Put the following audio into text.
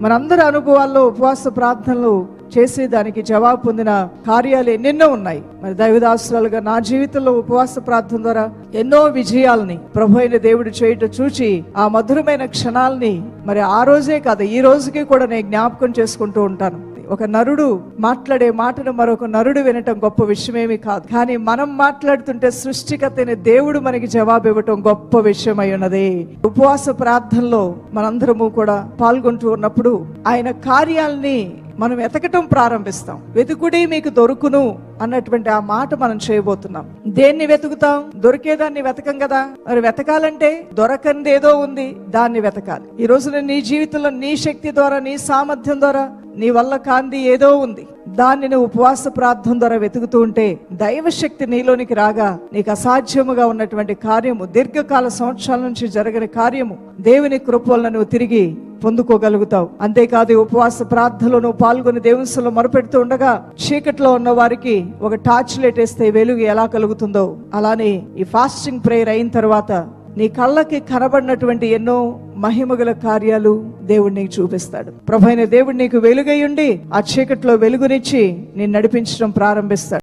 మనందరి అనుభవాల్లో ఉపవాస ప్రార్థనలు చేసేదానికి జవాబు పొందిన కార్యాలు ఎన్నెన్నో ఉన్నాయి. మరి దైవదాసురాలుగా నా జీవితంలో ఉపవాస ప్రార్థన ద్వారా ఎన్నో విజయాల్ని ప్రభు అయిన దేవుడు చేయటం చూచి ఆ మధురమైన క్షణాలని మరి ఆ రోజే కాదు, ఈ రోజుకి కూడా నేను జ్ఞాపకం చేసుకుంటూ ఉంటాను. ఒక నరుడు మాట్లాడే మాటను మరొక నరుడు వినటం గొప్ప విషయమేమి కాదు, కానీ మనం మాట్లాడుతుంటే సృష్టికర్త అయిన దేవుడు మనకి జవాబు ఇవ్వటం గొప్ప విషయం అయి ఉన్నది. ఉపవాస ప్రార్థనలో మనందరము కూడా పాల్గొంటూ ఉన్నప్పుడు ఆయన కార్యాలని మనం వెతకటం ప్రారంభిస్తాం. వెతుకుడి మీకు దొరుకును అన్నటువంటి ఆ మాట మనం చేయబోతున్నాం. దేన్ని వెతుకుతాం? దొరికేదాన్ని వెతకం కదా. మరి వెతకాలంటే దొరకంది ఏదో ఉంది, దాన్ని వెతకాలి. ఈ రోజున నీ జీవితంలో నీ శక్తి ద్వారా, నీ సామర్థ్యం ద్వారా నీ వల్ల కాంది ఏదో ఉంది. దాన్ని నువ్వు ఉపవాస ప్రార్థన ద్వారా వెతుకుతూ ఉంటే దైవశక్తి నీలోనికి రాగా నీకు అసాధ్యముగా ఉన్నటువంటి కార్యము, దీర్ఘకాల సంవత్సరాల నుంచి జరగని కార్యము దేవుని కృపలను నువ్వు తిరిగి పొందుకోగలుగుతావు. అంతేకాదు ఉపవాస ప్రార్థనలో నువ్వు పాల్గొని దేవునిలో మొరపెడుతూ ఉండగా చీకట్లో ఉన్న వారికి ఒక టార్చ్ లైట్ వేస్తే వెలుగు ఎలా కలుగుతుందో అలానే ఈ ఫాస్టింగ్ ప్రేయర్ అయిన తర్వాత నీ కళ్ళకి కనబడినటువంటి ఎన్నో మహిమగల కార్యాలు దేవుడు నీకు చూపిస్తాడు. ప్రభువైన దేవుడు నీకు వెలుగై ఉండి ఆ చీకట్లో వెలుగునిచ్చి నేను నడిపించడం ప్రారంభిస్తాడు.